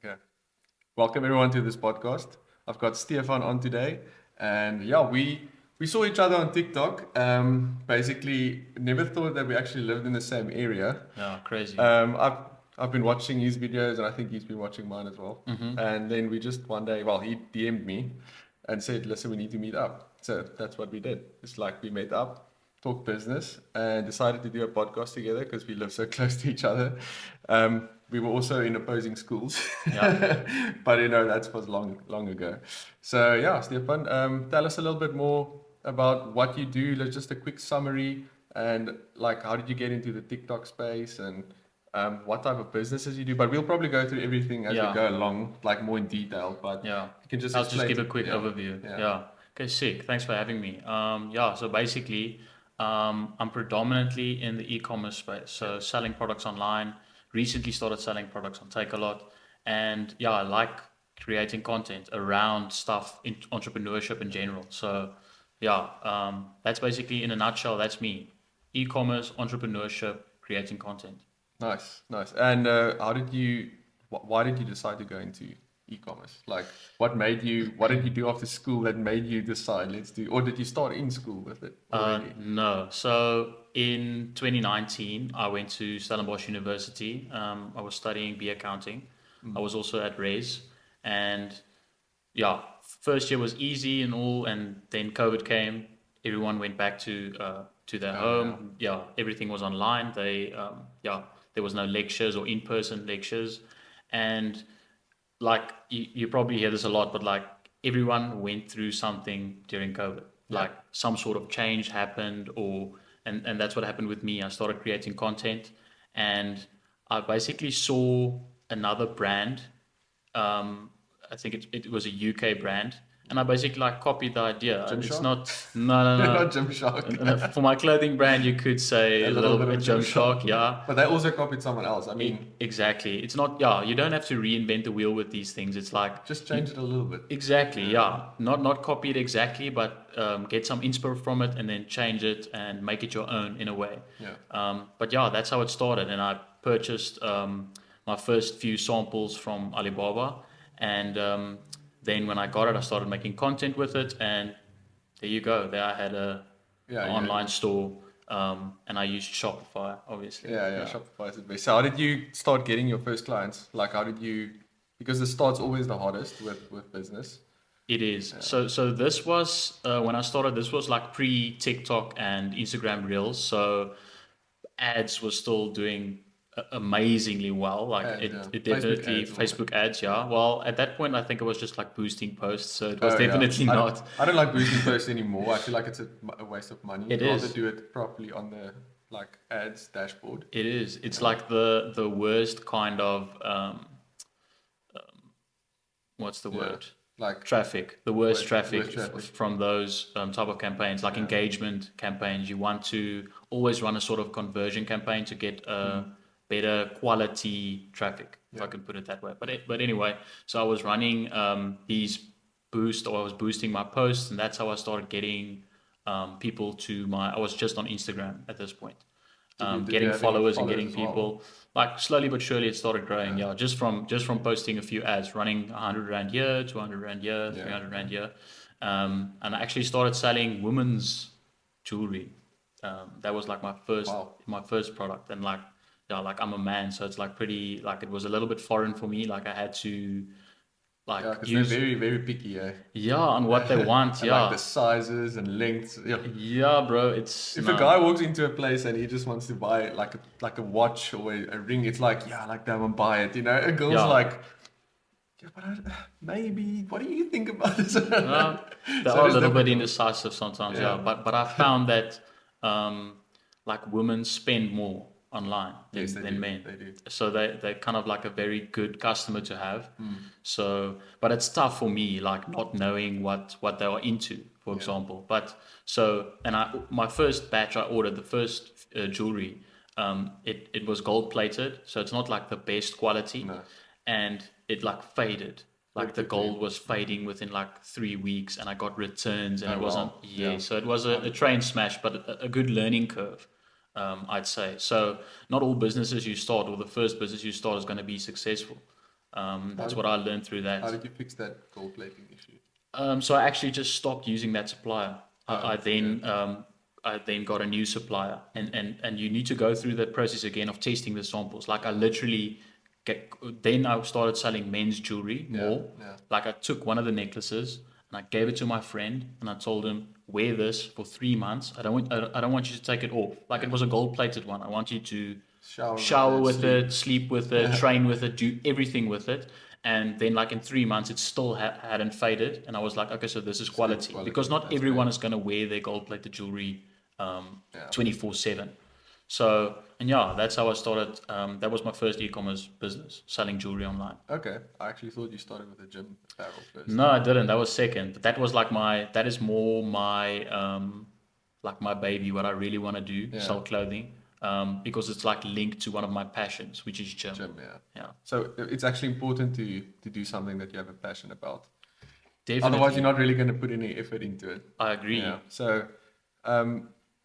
Okay. Welcome everyone to this podcast. I've got Stefan on today, and we saw each other on TikTok. Basically, never thought that we actually lived in the same area. Yeah, crazy. I've been watching his videos, and I think he's been watching mine as well. And then we just one day, he DM'd me and said, "Listen, we need to meet up." So that's what we did. It's like we met up, talked business, and decided to do a podcast together because we live so close to each other. We were also in opposing schools, Yeah. but that was long ago. So yeah, Stefan, tell us a little bit more about what you do. Just a quick summary, and like how did you get into the TikTok space, and what type of businesses you do. But we'll probably go through everything as we Yeah. go along, like more in detail. But Yeah. you can just I'll just explain give a to quick overview. yeah. Yeah. Okay, sick. Thanks for having me. Yeah, so basically, I'm predominantly in the e-commerce space. So selling products online. Recently started selling products on Takealot. And yeah, I like creating content around stuff in entrepreneurship in general. So yeah, that's basically in a nutshell, that's me. E-commerce, entrepreneurship, creating content. Nice, nice. And why did you decide to go into e-commerce? Like, what did you do after school that made you decide, let's do, or did you start in school with it already? No. So in 2019, I went to Stellenbosch University. I was studying B accounting. I was also at Res, and yeah, first year was easy and all, and then COVID came. Everyone went back to their Oh, yeah. home. Yeah, everything was online. There was no lectures or in-person lectures, and like you probably hear this a lot, but like everyone went through something during COVID. Yeah. Like some sort of change happened, and that's what happened with me. I started creating content, and I basically saw another brand. Um, I think it was a UK brand, and I basically like copied the idea. It's Gymshark? not no no Not no. Gymshark. For my clothing brand, you could say A a little little bit a of Gymshark. Gymshark, yeah. But they also copied someone else. I mean, Exactly. It's not, yeah, you don't have to reinvent the wheel with these things. It's like, just you, change it a little bit. exactly, Yeah. yeah. Not copy it exactly, but get some inspo from it and then change it and make it your own in a way. Yeah. But yeah, that's how it started. And I purchased my first few samples from Alibaba. And then when I got it, I started making content with it. And there you go. There I had Yeah, an yeah. online store. And I used Shopify, obviously. Yeah, yeah, Yeah. Shopify is the best. So how did you start getting your first clients? Like how did you, because the start's always the hardest with business. It is. Yeah. So this was when I started. This was like pre TikTok and Instagram Reels. So ads was still doing amazingly well. Like And it Facebook definitely ads or Facebook ads. Yeah. Well, at that point, I think it was just like boosting posts. So it was oh yeah. definitely not. I don't like boosting posts anymore. I feel like it's a waste of money. It I'd rather is. do it properly on the like ads dashboard. It is. It's Yeah. like the worst kind of what's the Yeah. word? Like Traffic, the worst traffic worst traffic. from those type of campaigns, like Yeah. engagement campaigns. You want to always run a sort of conversion campaign to get better quality traffic, if I Yeah. can put it that way. But anyway, so I was running these I was boosting my posts, and that's how I started getting people to my. I was just on Instagram at this point, Did you getting have any followers and followers getting as well? people. Like slowly but surely, it started growing. Yeah. Yeah, just from posting a few ads, running 100 Rand here, 200 Rand here, Yeah. 300 Rand here, and I actually started selling women's jewelry. That was like Wow. my first product, and like yeah, like I'm a man, so it's like pretty like it was a little bit foreign for me. Like I had to like Yeah, because they're use very, very picky, eh? yeah on what they want. And like Yeah, the sizes and lengths. Yeah. yeah, bro. It's If a no. guy walks into a place and he just wants to buy like a watch or a ring, it's like, yeah, I like that one, buy it. A girl's Yeah. like, yeah, but maybe. What do you think about this? Well, they So are a it's little bit difficult. indecisive sometimes, yeah. Yeah. But I found that like women spend more online Yes, they than do. men. They do. So they're kind of like a very good customer to have. So, but it's tough for me, like not knowing what they are into, for Yeah. example. But so, and my first batch I ordered, the first jewelry, it was gold plated, so it's not like the best quality, No. and it like faded. Like the Quickly. gold was fading within like 3 weeks, and I got returns, and Oh it wasn't. wow. Yeah, Yeah. so it was a train smash, but a good learning curve, I'd say. So not all businesses you start or the first business you start is going to be successful. That's what I learned through How that. did you fix that gold plating issue? So I actually just stopped using that supplier. I then yeah. I then got a new supplier, and you need to go through that process again of testing the samples. Like I literally then I started selling men's jewelry more. Yeah. Like I took one of the necklaces and I gave it to my friend and I told him, wear this for 3 months. I don't want you to take it off. Like it was a gold plated one. I want you to shower with it, sleep with it, train with it, do everything with it. And then like in 3 months, it still hadn't faded. And I was like, okay, so this is quality. Because not everyone is going to wear their gold plated jewelry 24/7. So, and yeah, that's how I started. That was my first e-commerce business, selling jewelry online. Okay, I actually thought you started with the gym apparel first. No, I didn't. That was second. But that was like that is more like my baby, what I really want to do, sell clothing. Because it's like linked to one of my passions, which is gym. Gym, yeah. Yeah. So it's actually important to do something that you have a passion about. Definitely. Otherwise, you're not really going to put any effort into it. I agree. Yeah. So,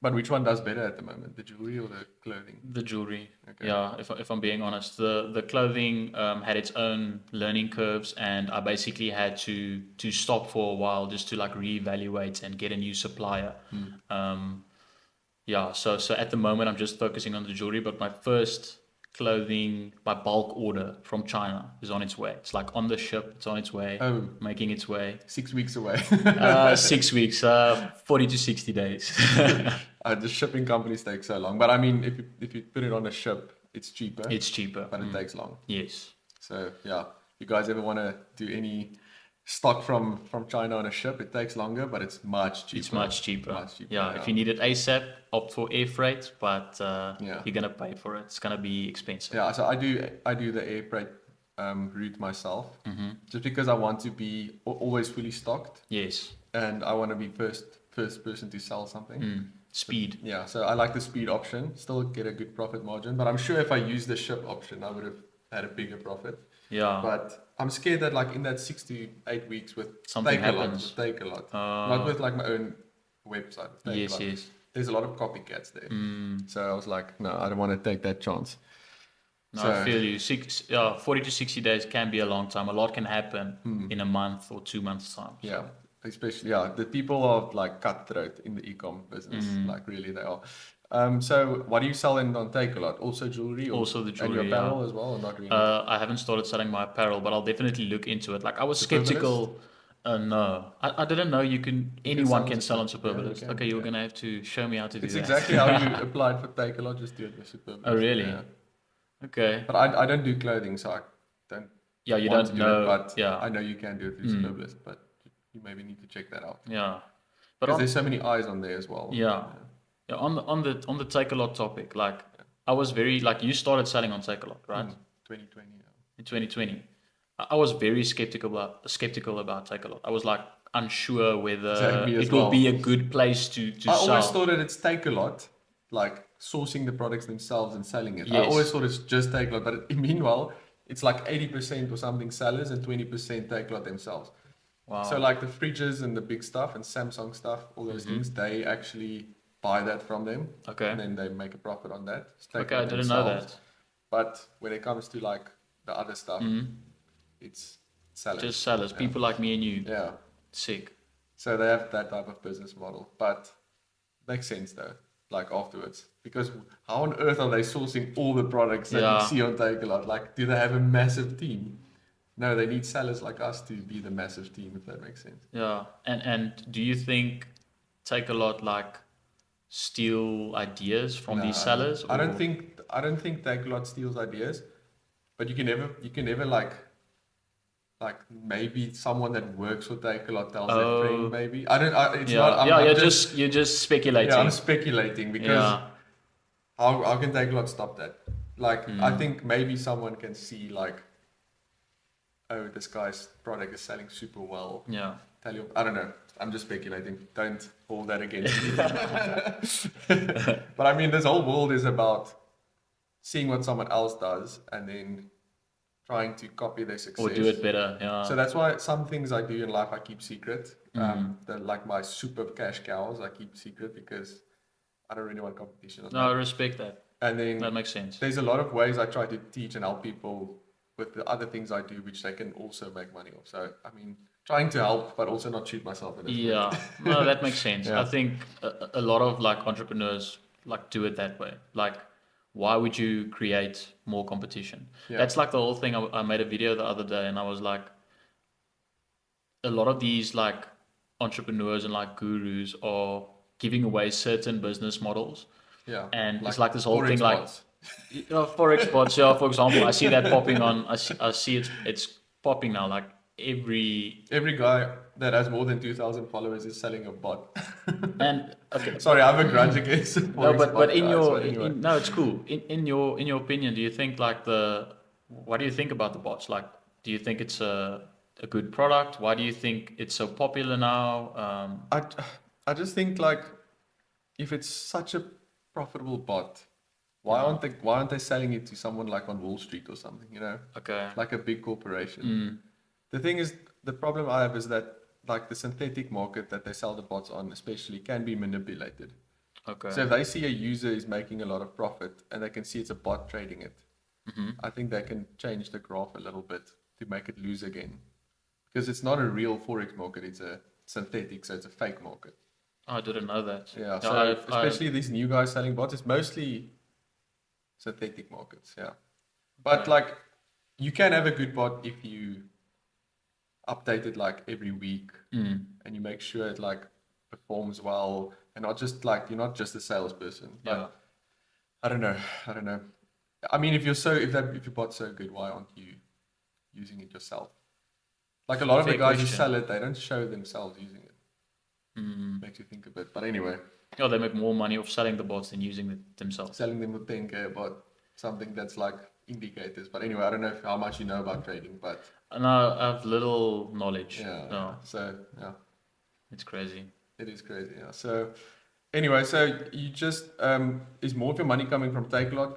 but which one does better at the moment, the jewelry or the clothing? The jewelry. Okay. Yeah, if I'm being honest, the clothing had its own learning curves, and I basically had to stop for a while just to like reevaluate and get a new supplier. Yeah, so at the moment I'm just focusing on the jewelry, but my first clothing, my bulk order from China is on its way. It's like on the ship, it's on its way, making its way. 6 weeks away. 6 weeks, 40 to 60 days. The shipping companies take so long, but I mean, if you put it on a ship, it's cheaper. It's cheaper, but it takes long. Yes. So yeah, you guys ever want to do any stock from China on a ship? It takes longer, but it's much cheaper. It's much cheaper. Much cheaper, yeah, if you need it ASAP, opt for air freight, but Yeah. you're gonna pay for it. It's gonna be expensive. Yeah, so I do the air freight route myself, just because I want to be always fully stocked, Yes. and I want to be first person to sell something. Speed. Yeah, so I like the speed option, still get a good profit margin, but I'm sure if I used the ship option, I would have had a bigger profit. Yeah. But I'm scared that like in that 6 to 8 weeks with Something happens. Takealot, not with like my own website. with Yes, Takealot. yes. There's a lot of copycats there. So I was like, no, I don't want to take that chance. No, I feel you. 40 to 60 days can be a long time. A lot can happen in a month or 2 months' time. Yeah, especially the people are like cutthroat in the e-com business, like really they are. So what do you sell on Takealot? Also jewelry? Also the jewelry, and your apparel as well, or not really? I haven't started selling my apparel, but I'll definitely look into it. Like I was skeptical. No, I didn't know anyone can sell on Superbalist. Yeah, okay, you're gonna have to show me how to do it's that. exactly how you applied for Takealot, just do it with Superbalist. Oh, really? Yeah. Okay. But I don't do clothing, so I don't. Yeah, you want don't to do know. it, but yeah. I know you can do it through Superbalist, but you maybe need to check that out. Yeah. But Because there's so many eyes on there as well. Yeah. Yeah. On the Takealot topic, like I was very like you started selling on Takealot, right? 2020. Yeah. In 2020. I was very skeptical about Takealot. I was like unsure whether it will be a good place to I sell. always thought that it's Takealot, like sourcing the products themselves and selling it. I Yes. always thought it's just Takealot, but meanwhile, it's like 80% or something sellers and 20% Takealot themselves. Wow. So like the fridges and the big stuff and Samsung stuff, all those things, they actually buy that from them. Okay. And then they make a profit on that. It's Okay, Takealot I didn't know themselves. that. But when it comes to like the other stuff, it's sellers. Just sellers, people like me and you. Yeah. Sick. So they have that type of business model, but makes sense though. Like afterwards, because how on earth are they sourcing all the products that you see on Takealot? Like, do they have a massive team? No, they need sellers like us to be the massive team, if that makes sense. Yeah, and do you think Takealot like steal ideas from these sellers? I don't think Takealot steals ideas, but you can never like maybe someone that works for Takealot tells their friend maybe. You're just speculating. Yeah, I'm speculating because how can Takealot stop that? Like I think maybe someone can see like, oh, this guy's product is selling super well. Yeah. Tell you, I don't know. I'm just speculating. Don't hold that against me. But I mean, this whole world is about seeing what someone else does and then trying to copy their success. Or do it better, yeah. So that's why some things I do in life I keep secret. Like my super cash cows I keep secret because I don't really want competition on No, I respect that. And then that makes sense. There's a lot of ways I try to teach and help people with the other things I do, which they can also make money off. So, I mean, trying to help, but also not shoot myself in the foot. Yeah, no, that makes sense. Yeah. I think a lot of like entrepreneurs like do it that way. Like, why would you create more competition? Yeah. That's like the whole thing. I made a video the other day, and I was like, a lot of these like entrepreneurs and like gurus are giving away certain business models, Yeah. and it's like this whole Forex thing like bots. Forex bots. Yeah, for example, I see that popping on. I see it's popping now. Like every Every guy that has more than 2,000 followers is selling a bot. and okay. Sorry, I have a grudge against Forex No, but bot in guys, your but anyway. no, it's cool. In your opinion, do you think like what do you think about the bots? Like, do you think it's a good product? Why do you think it's so popular now? I just think like if it's such a profitable bot, why aren't they selling it to someone like on Wall Street or something, you know? Okay. Like a big corporation. The thing is, the problem I have is that like the synthetic market that they sell the bots on especially can be manipulated. Okay. So if they see a user is making a lot of profit and they can see it's a bot trading it, I think they can change the graph a little bit to make it lose again. Because it's not a real Forex market, it's a synthetic, so it's a fake market. I didn't know that. Yeah, No, so especially these new guys selling bots, it's mostly synthetic markets, yeah. But like, you can have a good bot if you update it like every week and you make sure it like performs well and not just like, you're not just a salesperson. But Yeah. I don't know. I mean, if your bot's so good, why aren't you using it yourself? Like a lot of the Fair guys who question. sell it, they don't show themselves using it. Makes you think a bit. But anyway, Yeah, they make more money off selling the bots than using it themselves. selling them with 10K about something that's like indicators. But anyway, I don't know how much you know about trading, but And I have little knowledge. yeah. No, So yeah, it's crazy. it is crazy. Yeah. So anyway, so you just is more of your money coming from Takealot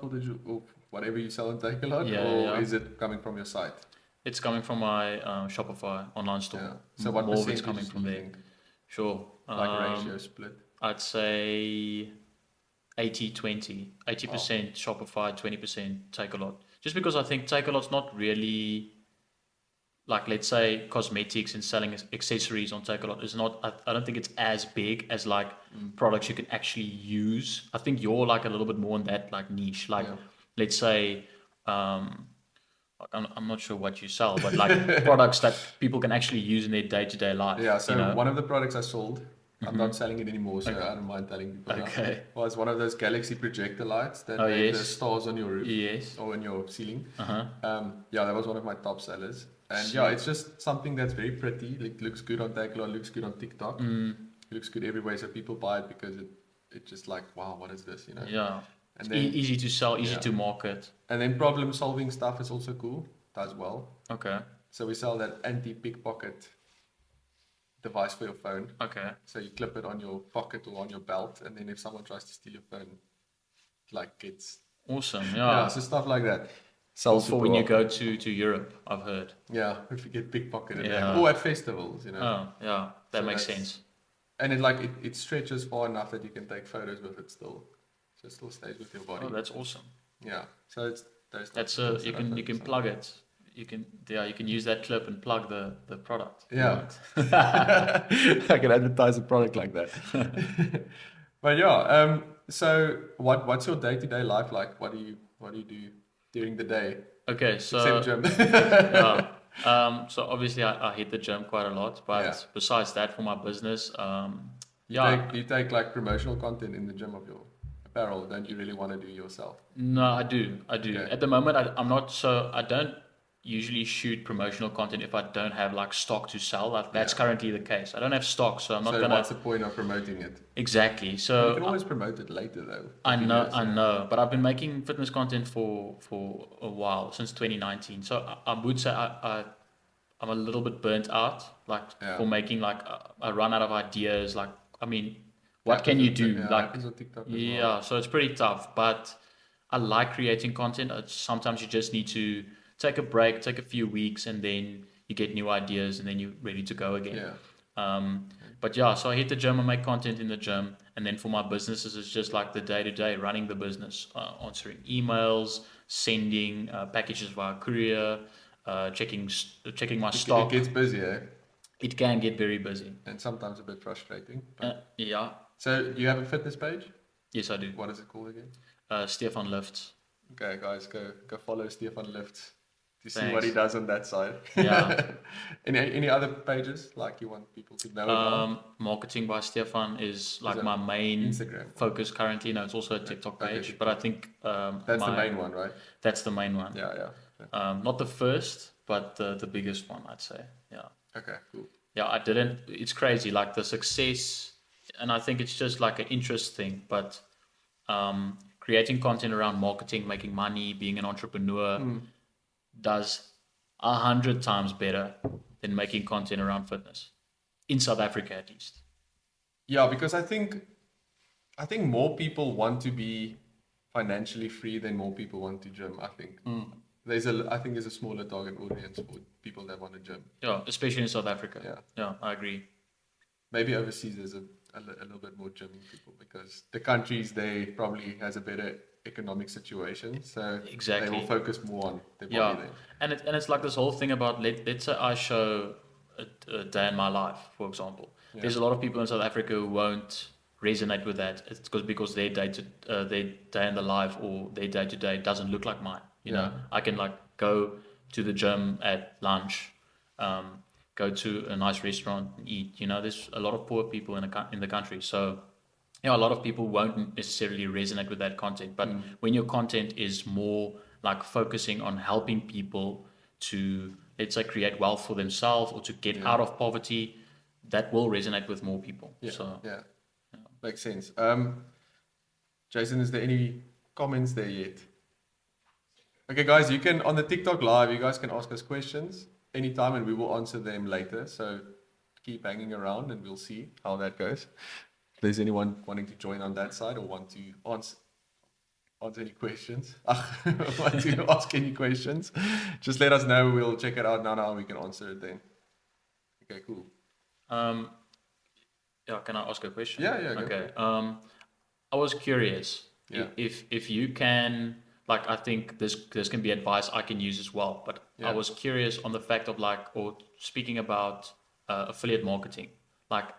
or whatever you sell on Takealot, Yeah, or yeah. is it coming from your site? It's coming from my Shopify online store. Yeah. So what More of percentage it's coming from do you there. think? Sure. Like ratio split? I'd say 80-20. 80% Shopify, 20% Takealot. Just because I think Takealot's not really like, let's say, cosmetics and selling accessories on Takealot is not. I don't think it's as big as like products you can actually use. I think you're like a little bit more in that like niche. Like, let's say, I'm not sure what you sell, but like products that people can actually use in their day-to-day life. Yeah, so you know? one of the products I sold, I'm not selling it anymore, so I don't mind telling people now, Okay. was one of those Galaxy projector lights that Oh, made the yes. stars on your roof Yes. or on your ceiling. Uh-huh. Yeah, that was one of my top sellers. And yeah, it's just something that's very pretty. It looks good on Takealot, looks good on TikTok. It looks good everywhere, so people buy it because it's just like, wow, what is this, you know? Yeah. And It's then, easy to sell, easy yeah. to market. and then problem solving stuff is also cool, does well. Okay. So we sell that anti-pickpocket device for your phone. Okay. So you clip it on your pocket or on your belt, and then if someone tries to steal your phone, it like gets Awesome. yeah, Yeah. so stuff like that. For when you go to Europe, I've heard. Yeah, if you get pickpocketed, Yeah. or at festivals, you know. Oh, yeah. That So makes that's- sense. And it stretches far enough that you can take photos with it still, so it still stays with your body. Oh, that's awesome. Yeah, so it's those. That's types of you things that I can focus on. plug it. You can use that clip and plug the product. Yeah, I can advertise a product like that. But yeah, so what's your day-to-day life like? What do you do during the day? Okay, so Except gym. yeah. So obviously I hit the gym quite a lot, but Yeah. besides that, for my business, You take like promotional content in the gym of your apparel. Don't you really want to do yourself? No, I do. Okay. At the moment, I'm not so. I don't usually shoot promotional content if I don't have like stock to sell. Like, that's Yeah. currently the case. I don't have stock, so I'm not So gonna. what's the point of promoting it? Exactly. You So can always promote it later though. I for know, videos, I yeah. know, but I've been making fitness content for a while, since 2019. So I would say I'm a little bit burnt out, like Yeah. for making like I run out of ideas. Like, I mean, what can you do? Yeah, Like, happens on TikTok as well. yeah, so it's pretty tough, but I like creating content. Sometimes you just need to take a break, take a few weeks, and then you get new ideas, and then you're ready to go again. Yeah. But yeah, so I hit the gym and make content in the gym, and then for my businesses, it's just like the day-to-day running the business, answering emails, sending packages via courier, checking my It stock. gets busy, eh? It can get very busy. And sometimes a bit frustrating. But... Yeah. So you have a fitness page? Yes, I do. What is it called again? Stefan Lifts. Okay, guys, go follow Stefan Lifts to see Thanks. what he does on that side. Yeah. Any other pages like you want people to know about? Marketing by Stefan is like it my main Instagram? focus currently. No, it's also a TikTok Okay, page, TikTok. but I think That's the main one, right? That's the main one. Yeah. Not the first, but the biggest one, I'd say. Yeah. Okay, cool. Yeah, I didn't. It's crazy, like the success, and I think it's just like an interest thing. But creating content around marketing, making money, being an entrepreneur does 100 times better than making content around fitness in South Africa, at least. Yeah, because I think more people want to be financially free than more people want to gym. I think there's a smaller target audience for people that want to gym. Yeah, especially in South Africa. Yeah, I agree. Maybe overseas there's a little bit more gymming people because the countries they probably has a better economic situation, so exactly. they will focus more on their body then. And it's like this whole thing about let's say I show a day in my life, for example. Yeah. There's a lot of people in South Africa who won't resonate with that. It's because their day in the life or their day to day doesn't look like mine. You know, I can like go to the gym at lunch, go to a nice restaurant and eat. You know, there's a lot of poor people in the country, so a lot of people won't necessarily resonate with that content. But when your content is more like focusing on helping people to, let's say, create wealth for themselves or to get out of poverty, that will resonate with more people. Yeah. Makes sense. Jason, is there any comments there yet? Okay, guys, you can, on the TikTok live, you guys can ask us questions anytime and we will answer them later. So keep hanging around and we'll see how that goes. If there's anyone wanting to join on that side or want to answer any questions, want to ask any questions, just let us know. We'll check it out now. We can answer it then. Okay, cool. Can I ask a question? Yeah. Okay. I was curious if you can, like, I think this can be advice I can use as well, but I was curious on the fact of speaking about affiliate marketing, like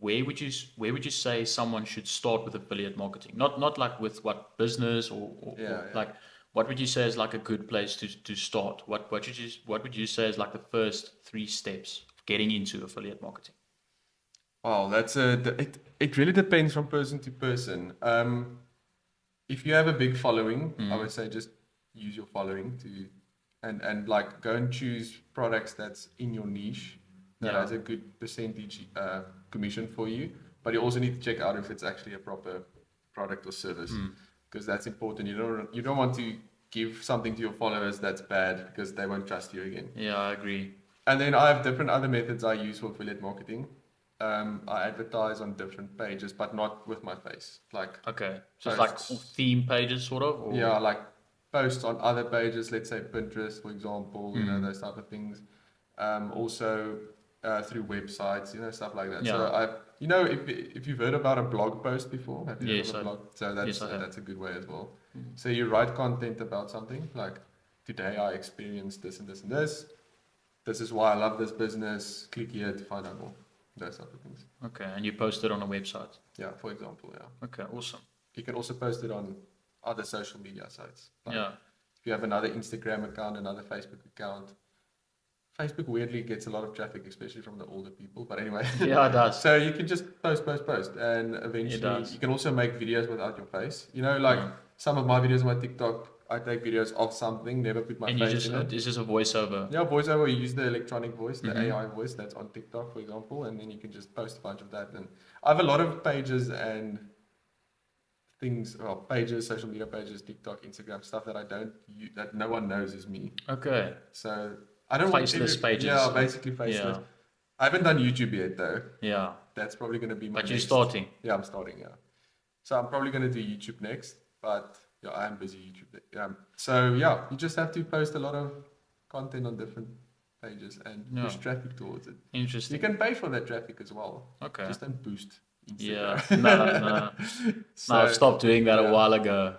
where would you say someone should start with affiliate marketing? Not like with what business or like what would you say is like a good place to start? What would you say is like the first 3 steps of getting into affiliate marketing? Wow, it really depends from person to person. If you have a big following, I would say just use your following and like go and choose products that's in your niche that has a good percentage commission for you. But you also need to check out if it's actually a proper product or service, because that's important. You don't want to give something to your followers that's bad because they won't trust you again. Yeah, I agree. And then I have different other methods I use for affiliate marketing. I advertise on different pages, but not with my face. Like so it's like theme pages, sort of. Or? Yeah, like posts on other pages. Let's say Pinterest, for example. You know, those type of things. Also through websites, stuff like that. Yeah. So if you've heard about a blog post before, have you heard of a blog? So that's a good way as well. So you write content about something like, today I experienced this and this and this. This is why I love this business. Click here to find out more. Those type of things. Okay, and you post it on a website? Yeah, for example, Okay, awesome. You can also post it on other social media sites. Like if you have another Instagram account, another Facebook account. Facebook weirdly gets a lot of traffic, especially from the older people. But anyway. Yeah, it does. So you can just post. And eventually you can also make videos without your face. Some of my videos on my TikTok, I take videos of something, never put my face in it. It's just a voiceover. Yeah, voiceover. You use the electronic voice, the AI voice that's on TikTok, for example, and then you can just post a bunch of that. And I have a lot of pages and things, pages, social media pages, TikTok, Instagram, stuff that I don't use, that no one knows is me. Okay. So I don't faceless pages. Yeah, basically faceless. Yeah. I haven't done YouTube yet though. Yeah. That's probably going to be my But you're starting. Yeah, I'm starting. Yeah. So I'm probably going to do YouTube next, but. Yeah, I am busy YouTube. So you just have to post a lot of content on different pages and push traffic towards it. Interesting. You can pay for that traffic as well. Okay. Just don't boost Instagram. Yeah. No. I stopped doing that a while ago.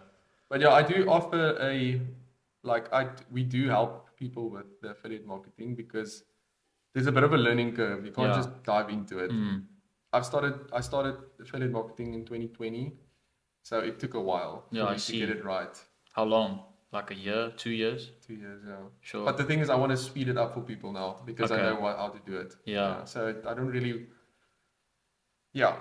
But I do offer a like we do help people with the affiliate marketing because there's a bit of a learning curve. You can't Yeah. just dive into it. I started affiliate marketing in 2020, so it took a while Yeah, for I me to get see. it right. How long? Like a year, 2 years? 2 years, yeah. Sure. But the thing is, I want to speed it up for people now because I Okay. know how to do it. Yeah. So I don't really, yeah.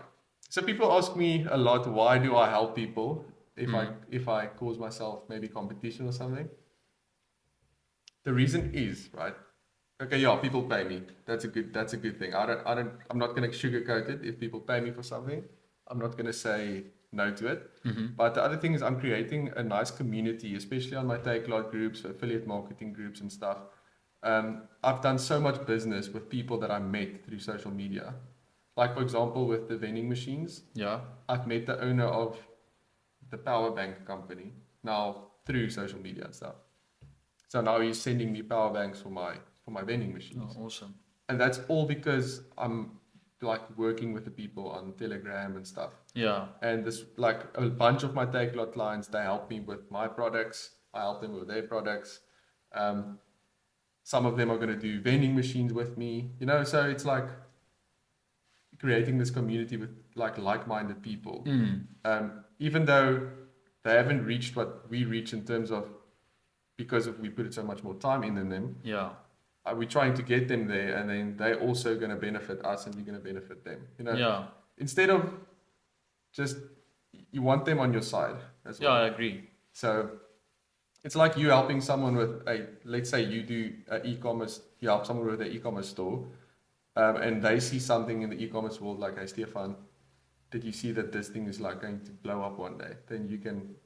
So people ask me a lot, why do I help people if I cause myself maybe competition or something? The reason is, right? Okay, yeah, people pay me. That's a good thing. I'm not gonna sugarcoat it. If people pay me for something, I'm not gonna say no to it. But the other thing is I'm creating a nice community, especially on my Takealot groups, affiliate marketing groups and stuff. I've done so much business with people that I met through social media. Like for example, with the vending machines, Yeah. I've met the owner of the power bank company now through social media and stuff. So now he's sending me power banks for my vending machines. Oh, awesome. And that's all because I'm like working with the people on Telegram and stuff. Yeah. And this like a bunch of my Takealot clients, they help me with my products. I help them with their products. Some of them are going to do vending machines with me, so it's like creating this community with like-minded people. Even though they haven't reached what we reach in terms of because we put so much more time in than them. Yeah. We're trying to get them there, and then they're also going to benefit us, and we're going to benefit them. Yeah. Instead of just you want them on your side as well. Yeah, I agree. So it's like you helping someone with let's say you do e-commerce, you help someone with an e-commerce store, and they see something in the e-commerce world like, hey, Stefan, did you see that this thing is like going to blow up one day? Then you can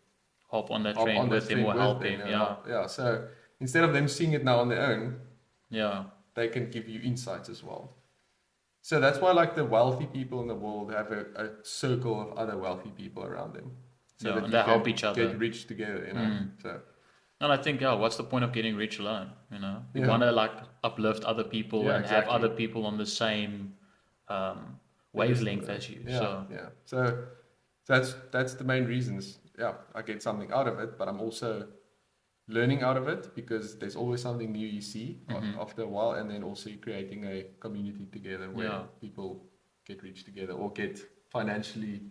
Hop on that hop train on with that him train or with help them. him. Yeah. Yeah. So instead of them seeing it now on their own, Yeah. they can give you insights as well. So that's why like the wealthy people in the world have a circle of other wealthy people around them. So Yeah, that and you they help can each other. get rich together, So And I think, yeah, what's the point of getting rich alone? You Yeah. want to like uplift other people Yeah, and have exactly. other people on the same wavelength as you. Yeah, yeah. So that's the main reasons. Yeah, I get something out of it, but I'm also learning out of it because there's always something new you see after a while, and then also you're creating a community together where people get rich together or get financially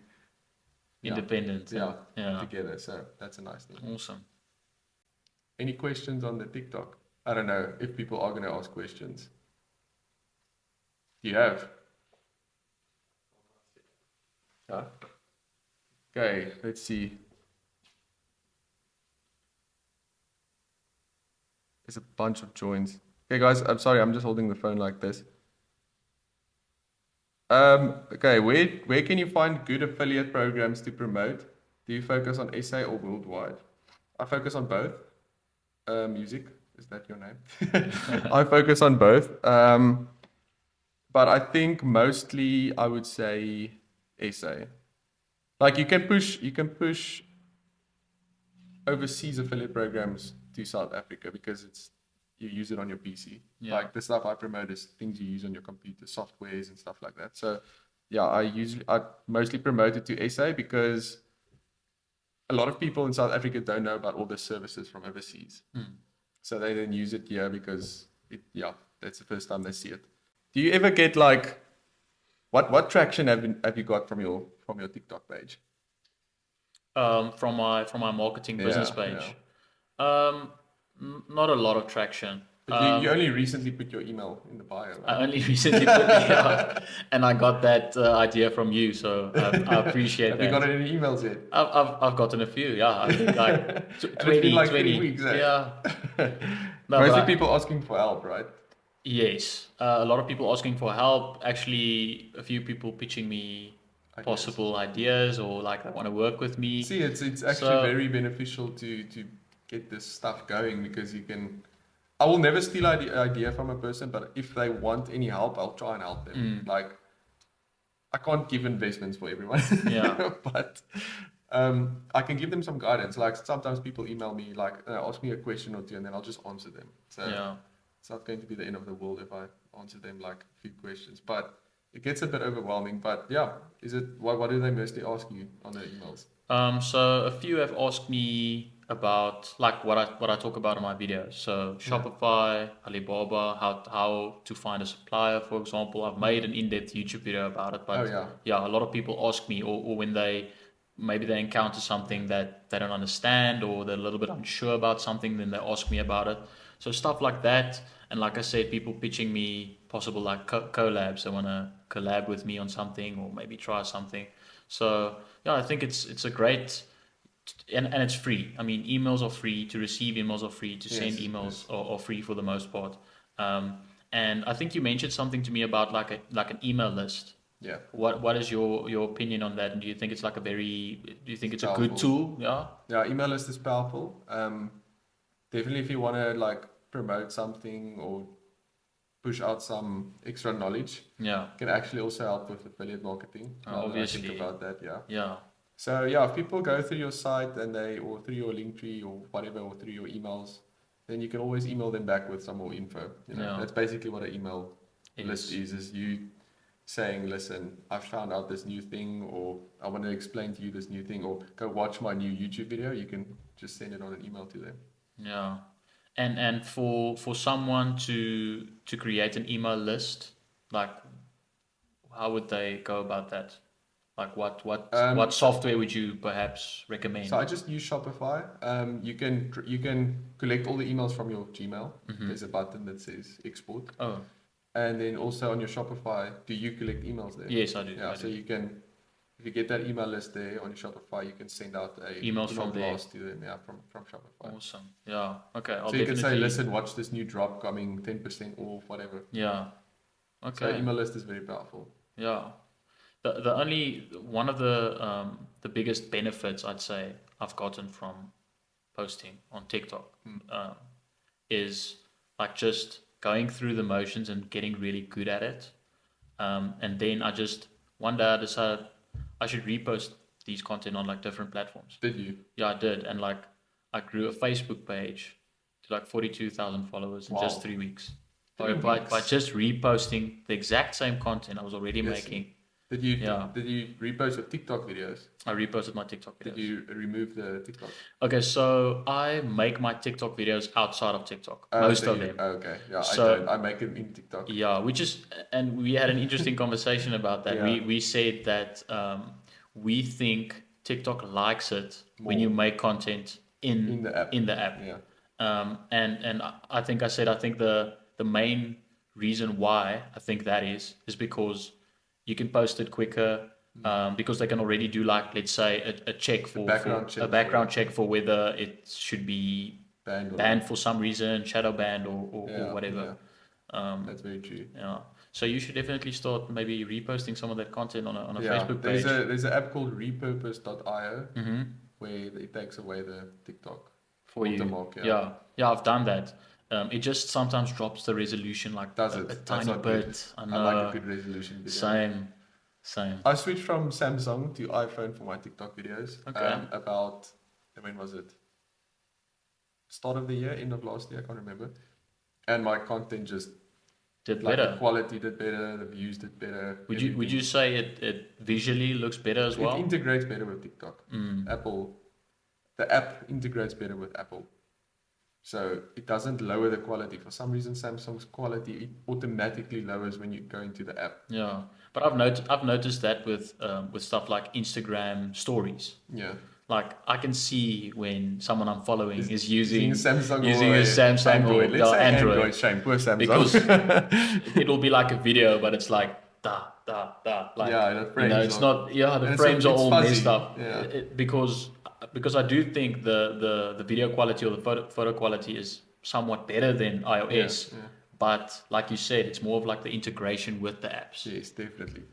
independent. Yeah. together. So that's a nice thing. Awesome. Any questions on the TikTok? I don't know if people are going to ask questions. Do you have? Okay, let's see. There's a bunch of joins. Okay, guys, I'm sorry, I'm just holding the phone like this. Okay, where can you find good affiliate programs to promote? Do you focus on SA or worldwide? I focus on both. Music, is that your name? I focus on both. But I think mostly I would say SA. Like you can push overseas affiliate programs to South Africa because you use it on your PC. Yeah. Like the stuff I promote is things you use on your computer, softwares and stuff like that. So yeah, I mostly promote it to SA because a lot of people in South Africa don't know about all the services from overseas. So they then use it here because that's the first time they see it. Do you ever get like what traction have you got from your TikTok page? From my marketing business page. Not a lot of traction. But you only recently put your email in the bio, right? I only recently put it out, and I got that idea from you, so I appreciate Have that. you got any emails yet? I've gotten a few, yeah. I think like And it's been like 3 weeks, eh? Yeah. No, Mostly people asking for help, right? Yes, a lot of people asking for help. Actually, a few people pitching me possible ideas or like they want to work with me. See, it's actually very beneficial to get this stuff going because you can. I will never steal idea from a person, but if they want any help, I'll try and help them. Like, I can't give investments for everyone. Yeah. But I can give them some guidance. Like sometimes people email me, like ask me a question or two, and then I'll just answer them. So it's not going to be the end of the world if I answer them like a few questions. But it gets a bit overwhelming. But yeah, what do they mostly ask you on their emails? So a few have asked me about like what I talk about in my videos. So Shopify, Alibaba, how to find a supplier, for example. I've made an in-depth YouTube video about it, but yeah, a lot of people ask me, or when maybe they encounter something that they don't understand, or they're a little bit unsure about something, then they ask me about it. So stuff like that, and like I said, people pitching me possible like collabs. They want to collab with me on something, or maybe try something. So yeah, I think it's a great, and it's free. I mean, emails are free, to receive emails are free, to send emails are free for the most part. And I think you mentioned something to me about like an email list. Yeah. What is your opinion on that? And do you think it's like do you think it's a Powerful. good tool? Yeah. Yeah, email list is powerful. Definitely if you want to like promote something or push out some extra knowledge, can actually also help with affiliate marketing. Obviously. I think about that, Yeah. So yeah, if people go through your site and or through your link tree or whatever, or through your emails, then you can always email them back with some more info. That's basically what an email list is you saying, listen, I found out this new thing, or I want to explain to you this new thing, or go watch my new YouTube video. You can just send it on an email to them. Yeah. And for someone to create an email list, like how would they go about that? Like what software would you perhaps recommend? So I just use Shopify. You can collect all the emails from your Gmail. There's a button that says export. Oh. And then also on your Shopify, do you collect emails there? Yes, I do. Yeah, so you can, if you get that email list there on your Shopify, you can send out a emails from blast to them, from Shopify. Awesome. Yeah. Okay. So you can say, listen, watch this new drop coming, 10% off, whatever. Yeah. Okay. So email list is very powerful. Yeah. The only one of the biggest benefits I'd say I've gotten from posting on TikTok is like just going through the motions and getting really good at it. And then one day I decided I should repost these content on like different platforms. Did you? Yeah, I did. And like I grew a Facebook page to like 42,000 followers in just 3 weeks. By just reposting the exact same content I was already making. Did you repost your TikTok videos? I reposted my TikTok videos. Did you remove the TikTok? Okay, so I make my TikTok videos outside of TikTok. Most of them. Okay, yeah, so, I don't. I make them in TikTok. Yeah, and we had an interesting conversation about that. Yeah. We said that we think TikTok likes it when you make content in the app. Yeah. And I think I think the main reason why I think that is because you can post it quicker, because they can already do like, let's say, a check for a background check for whether it should be banned for some reason, shadow banned or whatever. Yeah. That's very true. Yeah. So you should definitely start maybe reposting some of that content on a Facebook page. There's an app called repurpose.io where it takes away the TikTok for watermark. Yeah, I've done that. It just sometimes drops the resolution like a tiny bit. I like a good resolution video. Same. I switched from Samsung to iPhone for my TikTok videos. Okay. About, when was it? Start of the year, end of last year, I can't remember. And my content just did better. The quality did better, the views did better. Would you say it visually looks better as well? It integrates better with TikTok. The app integrates better with Apple. So it doesn't lower the quality. For some reason, Samsung's quality automatically lowers when you go into the app. Yeah, but I've noticed that with stuff like Instagram stories. Yeah. Like I can see when someone I'm following is using a Samsung Android. Let's say Android. Shame, poor Samsung. Because it'll be like a video, but it's like da. Like, the frames. It's not. Yeah, the frames are all fuzzy. messed up. Yeah. Because I do think the video quality or the photo quality is somewhat better than iOS. Yeah. But like you said, it's more of like the integration with the apps. Yes, definitely.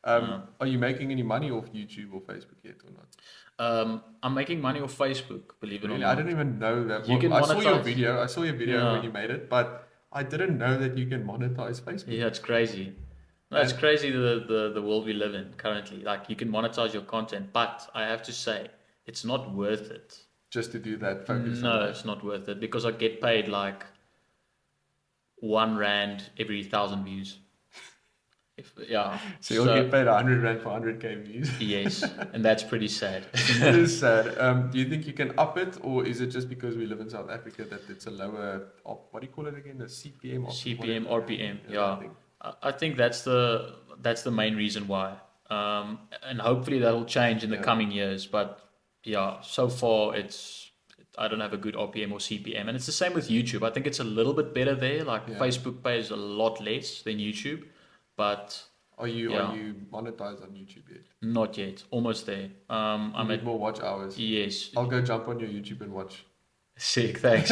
Are you making any money off YouTube or Facebook yet or not? I'm making money off Facebook, believe it or not. I didn't even know that. I saw your video when you made it, but I didn't know that you can monetize Facebook. Yeah, it's crazy. No, it's crazy the world we live in currently. Like you can monetize your content, but I have to say, it's not worth it. Just to do that focus. No, it's not worth it because I get paid like R1 every 1,000 views. Yeah. So you'll get paid 100 rand for 100k views. Yes, and that's pretty sad. It is sad. Do you think you can up it, or is it just because we live in South Africa that it's a lower, what do you call it again? A CPM? CPM, Whatever. RPM, I yeah. think. I think that's the main reason why. And hopefully that'll change in the Yeah. coming years. But yeah, so far I don't have a good RPM or CPM, and it's the same with YouTube. I think it's a little bit better there. Like Yeah. Facebook pays a lot less than YouTube, but Are you yeah. monetized on YouTube yet? Not yet. Almost there. You I'm need at more watch hours. yes. I'll go jump on your YouTube and watch. Sick. Thanks.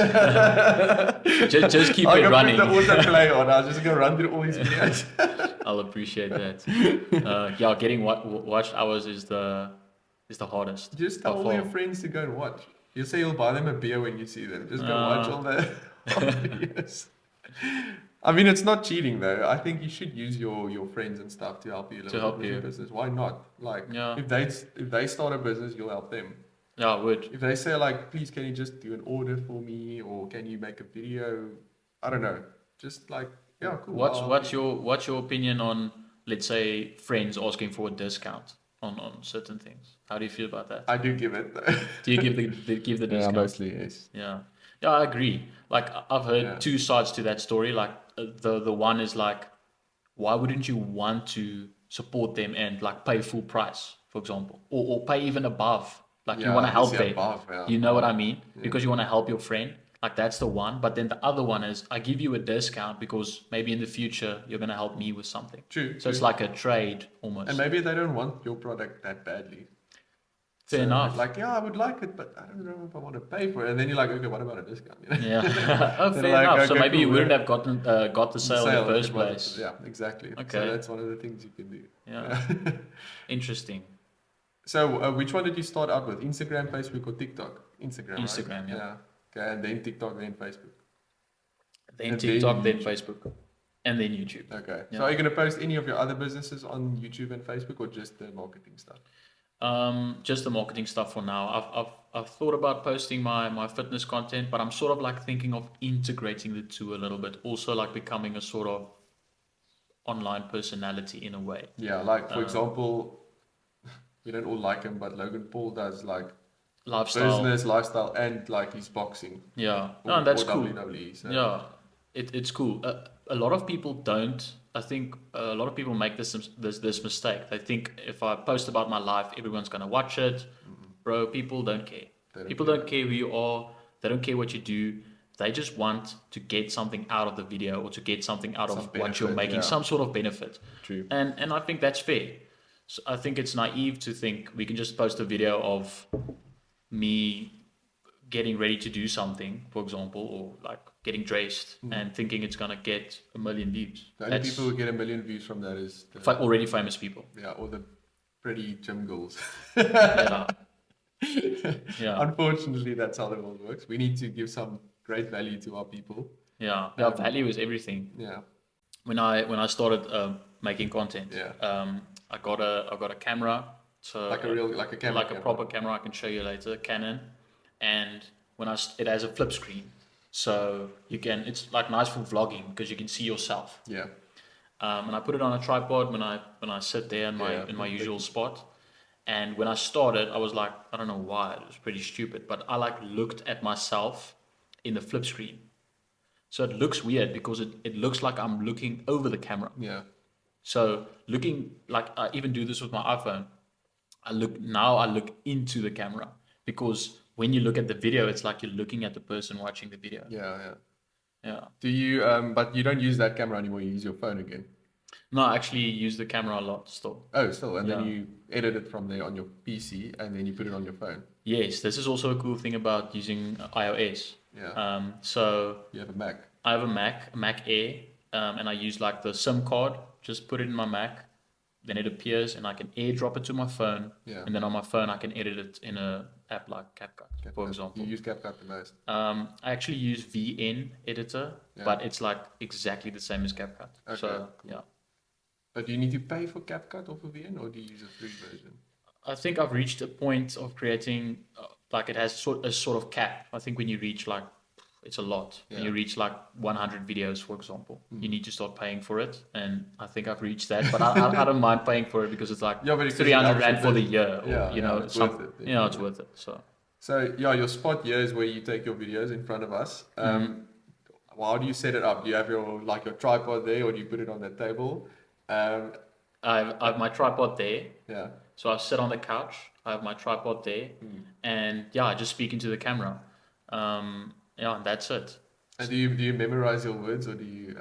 Just keep I'll it go running. put the autoplay on. I'll just go run through all these videos. I'll appreciate that. Yeah, getting watched hours is the hardest. Just by tell all far. your friends to go and watch. You say you'll buy them a beer when you see them. Just go watch all the videos. I mean, it's not cheating though. I think you should use your friends and stuff to help you a little bit with your business. Why not? Like, Yeah. if they start a business, you'll help them. Yeah, I would. If they say like, please, can you just do an order for me, or can you make a video? I don't know. Just like, yeah, cool. What's your opinion on, let's say, friends asking for a discount on certain things? How do you feel about that? I do give it though. Do you give the discount? mostly yes. Yeah. Yeah, I agree. Like I've heard Yeah. two sides to that story. Like the one is like, why wouldn't you want to support them and like pay full price, for example, or pay even above? Like you want to help them. You know what I mean? Yeah. Because you want to help your friend. Like that's the one. But then the other one is I give you a discount because maybe in the future you're gonna help me with something. True. So it's like a trade almost. And maybe they don't want your product that badly. Fair enough. Like, yeah, I would like it, but I don't know if I want to pay for it. And then you're like, okay, what about a discount? You know? Yeah. Oh, They're fair like, enough. So okay, maybe you cool, wouldn't yeah. have got the sale in the first place. Yeah, exactly. Okay. So that's one of the things you can do. Yeah. Interesting. So which one did you start out with? Instagram, Facebook, or TikTok? Instagram, right? Instagram, yeah. Okay, and then TikTok, then Facebook. Then And TikTok, then then Facebook, and then YouTube. Okay. Yeah. So are you going to post any of your other businesses on YouTube and Facebook, or just the marketing stuff? Just the marketing stuff for now. I've thought about posting my fitness content, but I'm sort of like thinking of integrating the two a little bit. Also like becoming a sort of online personality in a way. Yeah, like for example, we don't all like him, but Logan Paul does like Lifestyle. business, lifestyle, and like his boxing. Yeah. Or, No, that's or cool. WWE, so. Yeah, it's cool. A lot of people don't. I think a lot of people make this mistake. They think if I post about my life, everyone's gonna watch it. Bro, people don't care. People don't care who you are. They don't care what you do. They just want to get something out of the video or to get something out of what you're making, some sort of benefit. True. And I think that's fair. So I think it's naive to think we can just post a video of me getting ready to do something, for example, or like getting dressed and thinking it's gonna get 1 million views. The only people who get 1 million views from that is Already famous people. Yeah, or the pretty gym girls. Yeah. Yeah. Unfortunately, that's how the world works. We need to give some great value to our people. Yeah. Value is everything. Yeah. When I started making content, Yeah. I got a camera, so Like a camera. like a proper camera. I can show you later, Canon, and it has a flip screen, so it's like nice for vlogging because you can see yourself. Yeah. And I put it on a tripod when I sit there in my usual spot. And when I started, I was like, I don't know why, it was pretty stupid, but I like looked at myself in the flip screen. So it looks weird because it looks like I'm looking over the camera. Yeah. So looking, like I even do this with my iPhone. I look into the camera because when you look at the video, it's like you're looking at the person watching the video. Yeah. Yeah. Yeah. Do you? But you don't use that camera anymore. You use your phone again. No, I actually use the camera a lot still. Oh, still, and then you edit it from there on your PC, and then you put it on your phone. Yes, this is also a cool thing about using iOS. Yeah. So You have a Mac. I have a Mac Air, and I use like the SIM card. Just put it in my Mac, then it appears, and I can AirDrop it to my phone. Yeah. And then on my phone, I can edit it in a app like CapCut, for example. You use CapCut the most. I actually use VN editor, but it's like exactly the same as CapCut. Okay, So cool. yeah, But do you need to pay for CapCut or for VN, or do you use a free version? I think I've reached a point of creating like it has a sort of cap. I think when you reach like it's a lot. When Yeah. you reach like 100 videos, for example, you need to start paying for it. And I think I've reached that, but I don't mind paying for it because it's like Yeah, but it 300 helps rand with for the it. year, or Yeah, you yeah, know, it's worth it, you know, it's definitely. worth it. So So yeah, your spot here is where you take your videos in front of us. How do you set it up? Do you have your tripod there, or do you put it on the table? Um, I have my tripod there. yeah. So I sit on the couch. I have my tripod there, and yeah, I just speak into the camera. Yeah, and that's it. And do you memorize your words, or do you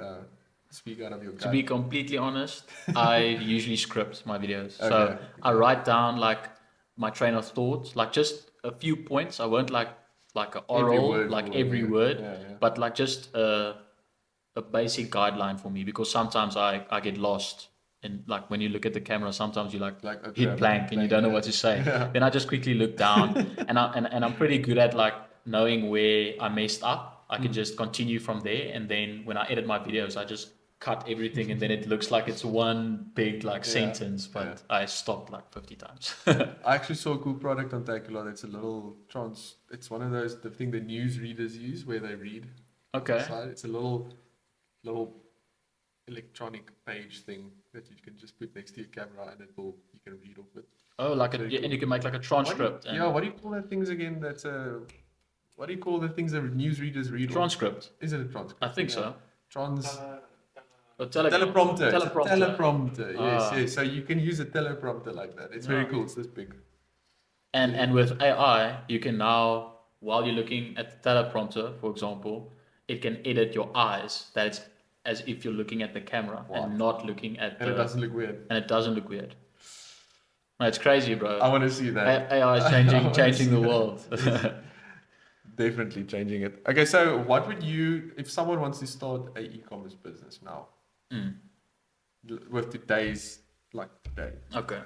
speak out of your To gut? be completely honest, I usually script my videos. So Okay. I write down like my train of thought, like just a few points. I won't like an Every oral, word like for every you. word, Yeah, yeah. but like just a basic guideline for me, because sometimes I get lost. And like when you look at the camera, sometimes you Okay, hit blank and you don't know what to say. Yeah. Then I just quickly look down, and I'm pretty good at like knowing where I messed up. I can just continue from there, and then when I edit my videos, I just cut everything, and then it looks like it's one big like sentence, but yeah. I stopped like 50 times. I actually saw a cool product on Takealot. It's a little It's one of those the thing the news readers use where they read. Okay. Side. It's a little electronic page thing that you can just put next to your camera, and you can read off it. Oh, like Very cool. and you can make like a transcript. What do you call that things again? That's what do you call the things that newsreaders read off? Transcript. Is it a transcript? I think so. Teleprompter. Teleprompter. Teleprompter. Yes, Ah. yes. So you can use a teleprompter like that. It's very cool. It's this big. And with AI, you can now, while you're looking at the teleprompter, for example, it can edit your eyes. That it's as if you're looking at the camera and not looking at And it doesn't look weird. And it doesn't look weird. No, it's crazy, bro. I want to see that. AI is changing the world. Definitely changing it. Okay, so what would you, if someone wants to start a e-commerce business now, with today's, today, Okay.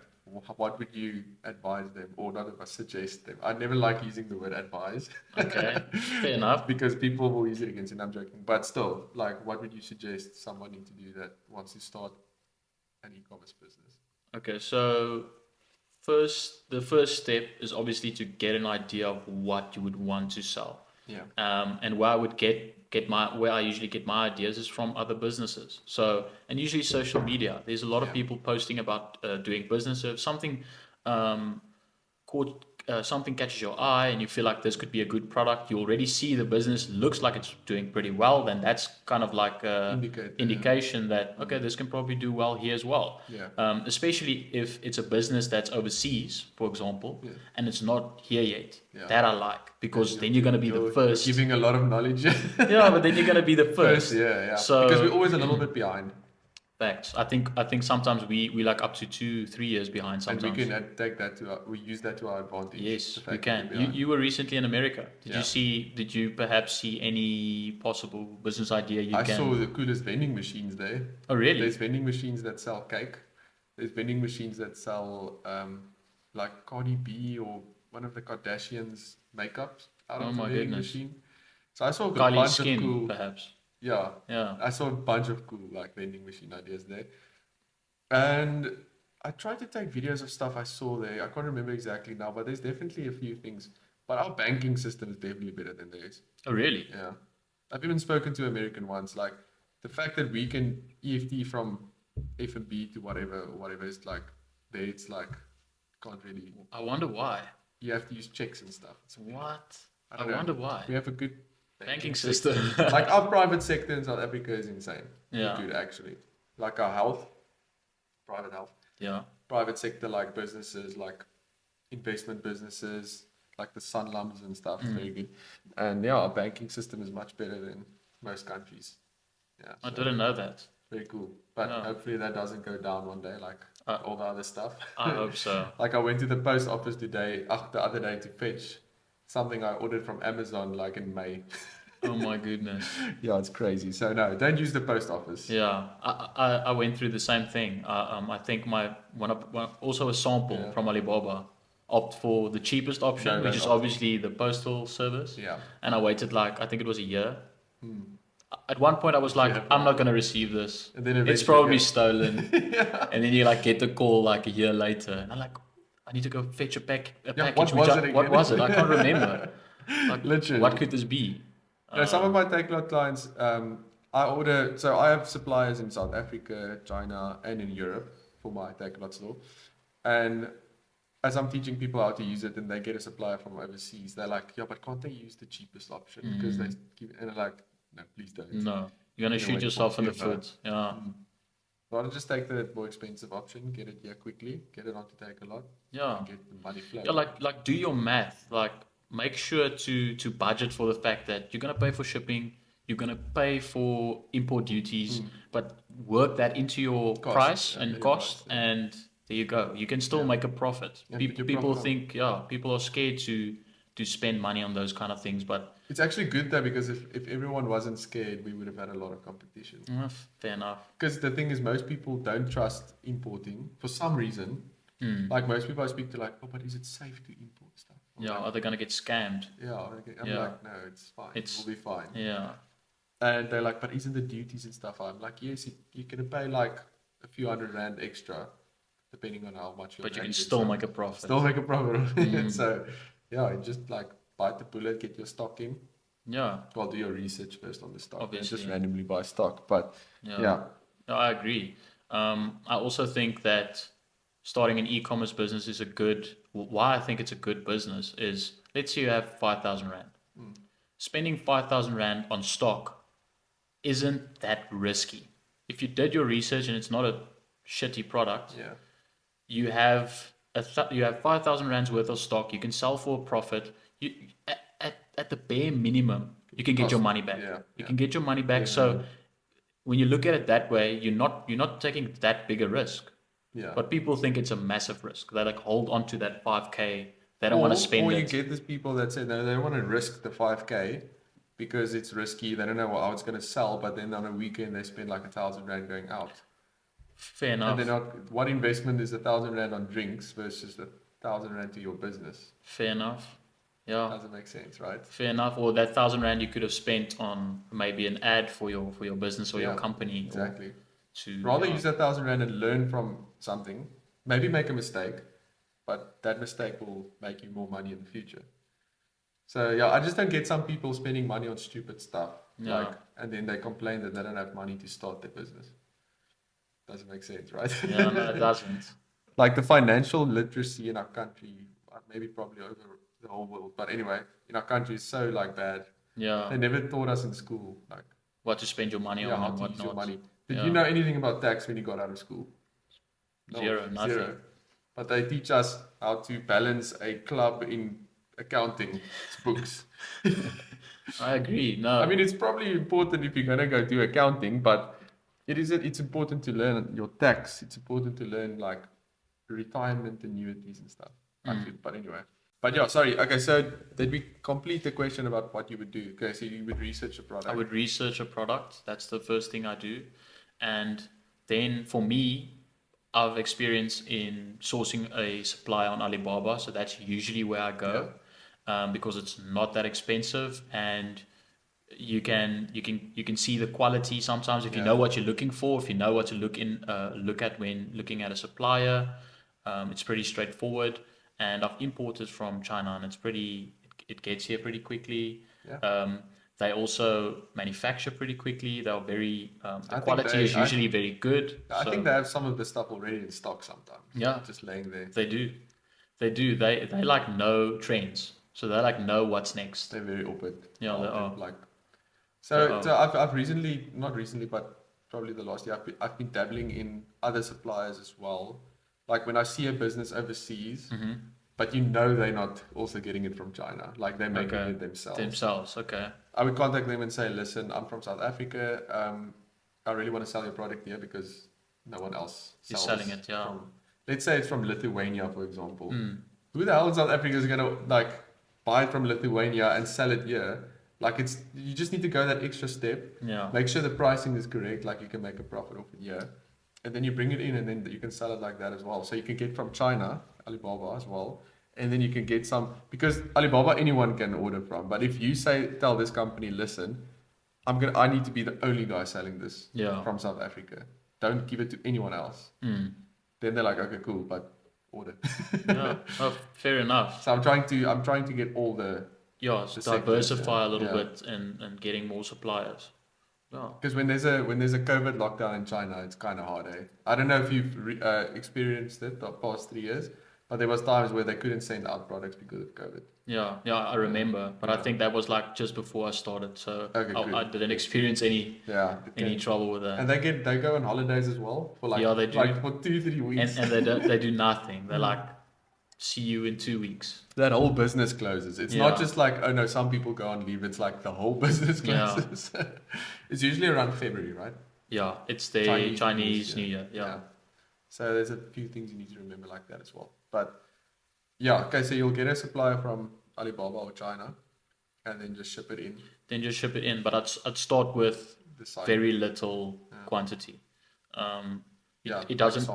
what would you advise them, or not suggest them? I never like using the word advise. Okay, fair enough. Because people will use it against it. I'm joking, but still, what would you suggest someone need to do that wants to start an e-commerce business? Okay, so the first step is obviously to get an idea of what you would want to sell. Yeah. And where I would where I usually get my ideas is from other businesses. So, and usually social media. There's a lot of people posting about doing businesses. Something something catches your eye, and you feel like this could be a good product. You already see the business looks like it's doing pretty well. Then that's kind of like a indication that okay, this can probably do well here as well. Yeah. Especially if it's a business that's overseas, for example, and it's not here yet. Yeah. That I like, because then you're going to be the first. You're giving a lot of knowledge. Yeah, but then you're going to be the first. Yeah. So, because we're always a little bit behind. Facts. I think sometimes we like up to 2-3 years behind sometimes. And we can take that we use that to our advantage. Yes, we can. You were recently in America. Did you perhaps see any possible business idea I saw the coolest vending machines there. Oh, really? There's vending machines that sell cake. There's vending machines that sell like Cardi B or one of the Kardashians makeup out of the vending machine. So I saw a bunch of cool, perhaps. Yeah. I saw a bunch of cool vending machine ideas there. And I tried to take videos of stuff I saw there. I can't remember exactly now, but there's definitely a few things. But our banking system is definitely better than theirs. Oh, really? Yeah. I've even spoken to American ones. Like the fact that we can EFT from F&B to whatever is there it's can't really. I wonder why. You have to use checks and stuff. What? I wonder why. We have a good banking system. Like our private sector in South Africa is insane. Yeah. Good actually. Like our health, private health. Yeah. Private sector like businesses, like investment businesses, like the Sanlams and stuff is very good. And our banking system is much better than most countries. Yeah. I didn't know that. Very cool. But hopefully that doesn't go down one day like all the other stuff. I hope so. Like I went to the post office the other day to fetch something I ordered from Amazon in May. Oh my goodness. Yeah, it's crazy. So no, don't use the post office. Yeah, I went through the same thing. I think also a sample from Alibaba opt for the cheapest option, which is obviously the postal service. Yeah. And I waited I think it was a year. At one point I was like, I'm not going to receive this. And then it's probably stolen. And then you get the call a year later. And I'm like, I need to go fetch a package. What was it? I can't remember. Literally. What could this be? Some of my Takealot clients, so I have suppliers in South Africa, China, and in Europe for my Takealot store. And as I'm teaching people how to use it and they get a supplier from overseas, they're like, yeah, but can't they use the cheapest option? Because they give, and they're like, no, please don't. No, you're gonna shoot yourself in the foot. Yeah. Rather just take the more expensive option, get it here quickly, get it onto Takealot, Yeah. and get the money flow. Yeah, like do your math. Like make sure to budget for the fact that you're gonna pay for shipping, you're gonna pay for import duties, but work that into your price and cost, and there you go. You can still make a profit. People think, people are scared to spend money on those kind of things, but it's actually good though, because if everyone wasn't scared, we would have had a lot of competition. Fair enough. Because the thing is, most people don't trust importing for some reason. Like most people I speak to, like, oh, but is it safe to import stuff? Are they gonna get scammed? Yeah, I'm like, no, it's fine. It'll be fine. Yeah. And they're like, but isn't the duties and stuff? I'm like, yes, you're gonna pay like a few $100 extra, depending on how much. But you can still make a profit. Still make a profit. So, just like bite the bullet, get your stock in. Yeah. Well, do your research first on the stock. Obviously. Just randomly buy stock, but No, I agree. I also think that starting an e-commerce business is why I think it's a good business is, let's say you have 5,000 Rand. Spending 5,000 Rand on stock isn't that risky. If you did your research and it's not a shitty product, you have 5,000 Rands worth of stock. You can sell for a profit. You at the bare minimum, you can get your money back. You can get your money back. So when you look at it that way, you're not taking that big a risk. Yeah. But people think it's a massive risk. They like hold on to that 5K. They don't want to spend it. Or you get these people that say no, they don't want to risk the 5K because it's risky. They don't know how it's going to sell. But then on a weekend, they spend like 1,000 Rand going out. Fair enough. And they're not. What investment is 1,000 Rand on drinks versus 1,000 Rand to your business? Fair enough. Yeah. Doesn't make sense, right? Fair enough. Or that 1,000 Rand you could have spent on maybe an ad for your business or your company. Exactly. To rather use that 1,000 Rand and learn from something. Maybe make a mistake, but that mistake will make you more money in the future. So I just don't get some people spending money on stupid stuff, and then they complain that they don't have money to start their business. Doesn't make sense, right? Yeah, no, it doesn't. Like the financial literacy in our country, maybe probably over the whole world, but anyway, in our country is so bad. Yeah. They never taught us in school what to spend your money on and how to use your whatnot. money. Did you know anything about tax when you got out of school? No, nothing. Zero. But they teach us how to balance a club in accounting books. I agree. No. I mean, it's probably important if you're going to go do accounting, but it's important to learn your tax. It's important to learn retirement annuities and stuff. But anyway. But sorry. Okay, so did we complete the question about what you would do? Okay, so you would research a product. I would research a product. That's the first thing I do. And then for me, I've experience in sourcing a supply on Alibaba. So that's usually where I go because it's not that expensive and you can see the quality sometimes if you know what you're looking for, if you know what to look at when looking at a supplier. It's pretty straightforward. And I've imported from China and it gets here pretty quickly. Yeah. They also manufacture pretty quickly. They're very, the quality is usually very good. I think they have some of the stuff already in stock sometimes. Yeah. Just laying there. They do. They know trends. So they know what's next. They're very open. Yeah, they are. So I've recently, not recently, but probably the last year, I've been dabbling in other suppliers as well. Like when I see a business overseas, but they're not also getting it from China. Like they're making it themselves. Okay. I would contact them and say, listen, I'm from South Africa. I really want to sell your product here because no one else is selling it. Yeah. Let's say it's from Lithuania, for example. Who the hell in South Africa is going to buy it from Lithuania and sell it here? You just need to go that extra step. Yeah. Make sure the pricing is correct. You can make a profit off it here. And then you bring it in and then you can sell it like that as well. So you can get from China, Alibaba as well. And then you can get some, because Alibaba, anyone can order from. But if you tell this company, listen, I need to be the only guy selling this from South Africa. Don't give it to anyone else. Then they're like, okay, cool, but order. Yeah. Oh, fair enough. So I'm trying to get all Yeah, the sectors, diversify a little yeah. bit and getting more suppliers. Yeah. Because when there's a COVID lockdown in China, it's kind of hard, eh? I don't know if you've experienced it the past 3 years, but there was times where they couldn't send out products because of COVID. Yeah, I remember, but I Yeah. think that was like just before I started, so Okay, good. I didn't experience any Yeah, trouble with that. and they go on holidays as well for Yeah, they do. like for 2-3 weeks. And they do nothing. They're like, see you in 2 weeks. That whole business closes. It's not just like, oh no, some people go on leave. It's like the whole business closes. It's usually around February, right? Yeah, it's the Chinese New Year. Yeah. So there's a few things you need to remember like that as well. But yeah, okay, so you'll get a supplier from Alibaba or China and then just ship it in. But I'd start with The site. very little quantity. It doesn't,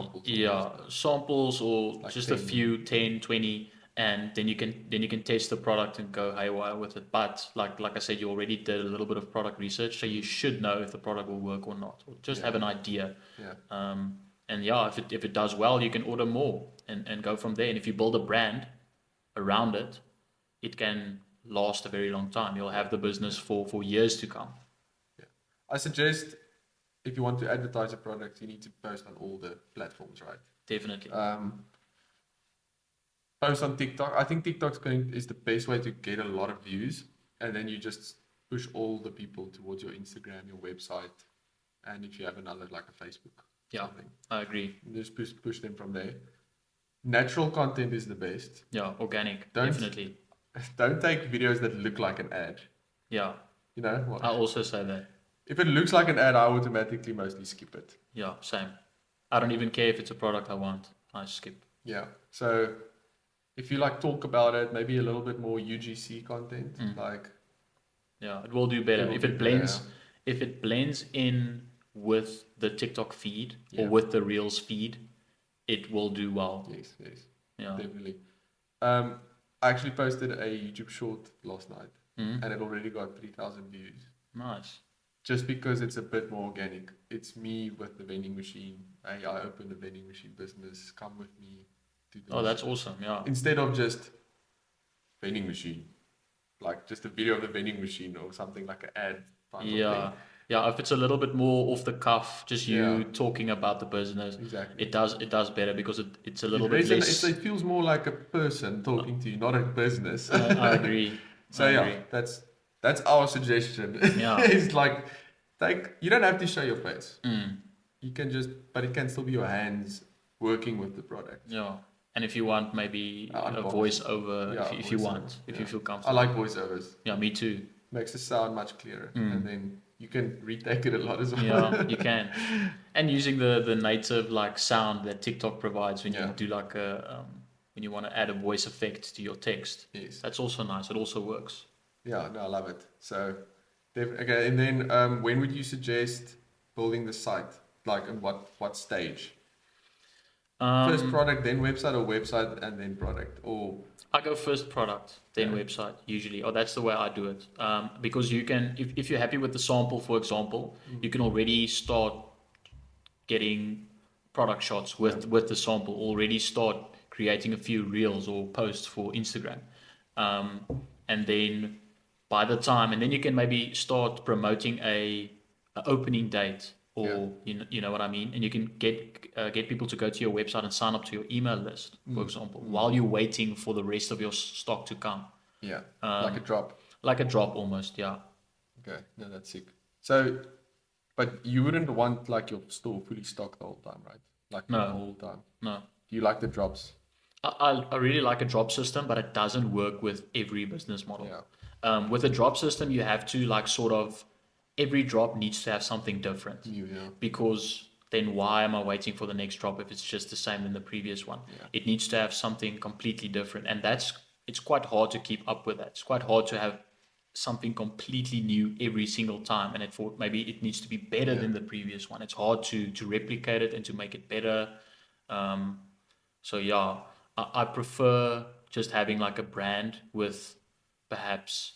samples or like just 10. A few, 10, 20, and then you can test the product and go haywire with it. But like I said, you already did a little bit of product research, so you should know if the product will work or not, or just have an idea. And if it does well, you can order more and go from there. And if you build a brand around it, it can last a very long time. You'll have the business for years to come. Yeah, I suggest if you want to advertise a product, you need to post on all the platforms, right? Definitely. Post on TikTok. I think TikTok is the best way to get a lot of views, and then you just push all the people towards your Instagram, your website, and if you have another like a Facebook. Yeah, I agree. Just push them from there. Natural content is the best. Yeah, organic, definitely. Don't take videos that look like an ad. Yeah. You know what? I also say that. If it looks like an ad, I automatically mostly skip it. Yeah, same. I don't even care if it's a product I want. I skip. Yeah. So if you like talk about it, maybe a little bit more UGC content, like. Yeah, it will do better if it blends. If it blends in with the TikTok feed or with the Reels feed, it will do well. Yes. Yeah, definitely. I actually posted a YouTube short last night, and it already got 3,000 views. Nice. Just because it's a bit more organic. It's me with the vending machine. Hey, I opened a vending machine business. Come with me. Oh, that's awesome. Yeah. Instead of just vending machine, like just a video of the vending machine or something like an ad type of thing. Yeah, if it's a little bit more off the cuff, just you talking about the business, exactly. It does better because it's a little bit less. It feels more like a person talking to you, not a business. I agree. That's our suggestion. Yeah, it's like you don't have to show your face. You can but it can still be your hands working with the product. Yeah, and if you want, maybe a voiceover if you want, if you feel comfortable. I like voiceovers. Yeah, me too. Makes the sound much clearer, and then you can retake it a lot as well. Yeah, you can. And using the native like sound that TikTok provides when you do like when you want to add a voice effect to your text. Yes. That's also nice. It also works. Yeah, no, I love it. So, okay, and then when would you suggest building the site? Like, in what stage? First product, then website, or website and then product, or I go first product, then website usually, or that's the way I do it. Because you can, if you're happy with the sample, for example, you can already start getting product shots with the sample. Already start creating a few reels or posts for Instagram, and then by the time, and then you can maybe start promoting a opening date. Or you know what I mean, and you can get people to go to your website and sign up to your email list, for example, while you're waiting for the rest of your stock to come. Yeah, like a drop. Like a drop almost, yeah. Okay, no, that's sick. So, but you wouldn't want like your store fully stocked the whole time, right? Like the whole time. No. Do you like the drops? I really like a drop system, but it doesn't work with every business model. Yeah. With a drop system, you have to like sort of. Every drop needs to have something different because then why am I waiting for the next drop if it's just the same than the previous one? It needs to have something completely different, and it's quite hard to keep up with that. It's quite hard to have something completely new every single time, and maybe it needs to be better than the previous one. It's hard to replicate it and to make it better. I prefer just having like a brand with perhaps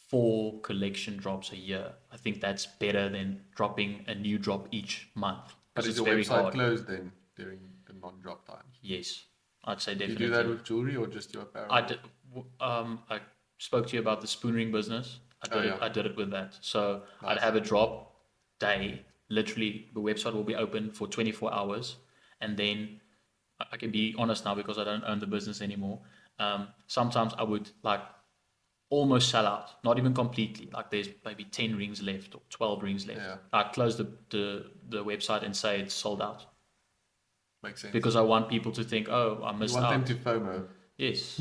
4 collection drops a year. I think that's better than dropping a new drop each month. But is the website closed then during the non-drop times? Yes, I'd say definitely. Do you do that with jewelry or just your apparel? I spoke to you about the spoon ring business. I did it with that. So I'd have a drop day. Literally, the website will be open for 24 hours, and then I can be honest now because I don't own the business anymore. Sometimes I would like almost sell out, not even completely. Like there's maybe 10 rings left or 12 rings left. Yeah. I'd close the website and say it's sold out Makes sense. because I want people to think, oh, I You missed want out. them to FOMO. Yes,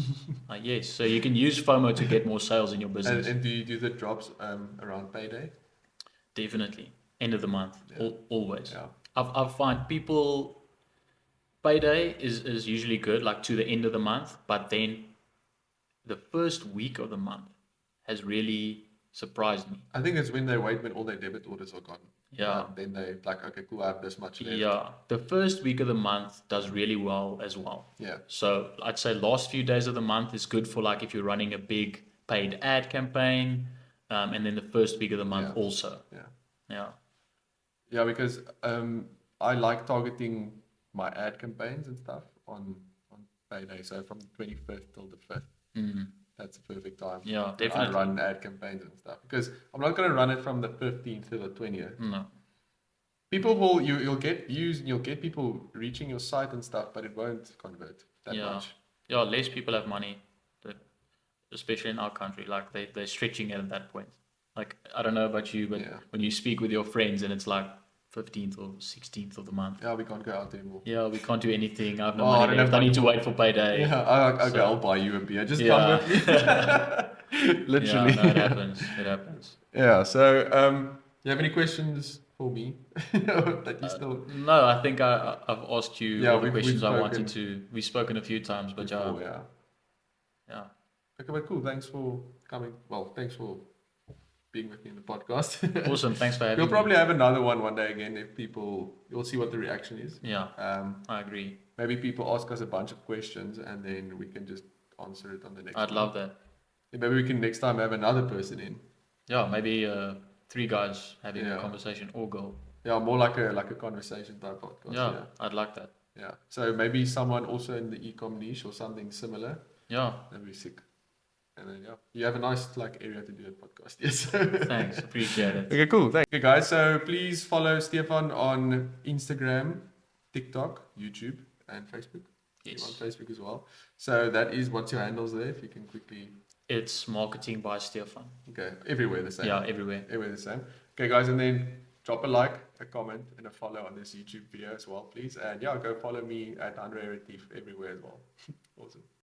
yes. So you can use FOMO to get more sales in your business. And do you do the drops around payday? Definitely, end of the month, always. Yeah. I find people payday is usually good, like to the end of the month, but then the first week of the month has really surprised me. I think it's when they wait when all their debit orders are gone. Yeah. Then they like, okay, cool, I have this much left. Yeah, the first week of the month does really well as well. Yeah. So I'd say last few days of the month is good for like if you're running a big paid ad campaign, and then the first week of the month also. Yeah. Yeah. Yeah, because I like targeting my ad campaigns and stuff on payday. So from the 25th till the 5th. Mm. That's the perfect time. Yeah, definitely. I run ad campaigns and stuff because I'm not going to run it from the 15th to the 20th. No. People will you'll get views and you'll get people reaching your site and stuff, but it won't convert that much. Yeah, less people have money, especially in our country. Like they're stretching it at that point. Like I don't know about you, but when you speak with your friends and it's like 15th or 16th of the month. Yeah, we can't go out anymore. Yeah, we can't do anything. I have no money left. I need to wait for payday. Yeah, okay, I'll buy you a beer. Just come with me. Literally. Yeah, no, it happens. It happens. Yeah. So, you have any questions for me that you still? No, I think I've asked you all the questions I wanted to. We've spoken a few times, but before, yeah. Okay, but cool. Thanks for coming. Well, thanks for being with me in the podcast. Awesome. Thanks for having me. We'll probably have another one day again if you'll see what the reaction is. Yeah. I agree. Maybe people ask us a bunch of questions and then we can just answer it on the next one. I'd love that. Yeah, maybe we can next time have another person in. Yeah, maybe 3 guys having a conversation or girl. Yeah, more like a conversation type podcast. Yeah, I'd like that. Yeah. So maybe someone also in the e-com niche or something similar. Yeah. That'd be sick. And then you have a nice area to do a podcast. Yes. Thanks, appreciate it. Okay, cool. Thank you, guys. So please follow Stefan on Instagram, TikTok, YouTube, and Facebook. Yes. You're on Facebook as well. So that is what's your handles there? If you can quickly. It's marketing by Stefan. Okay, everywhere the same. Yeah, everywhere. Everywhere the same. Okay, guys, and then drop a like, a comment, and a follow on this YouTube video as well, please. And go follow me at Hanre everywhere as well. Awesome.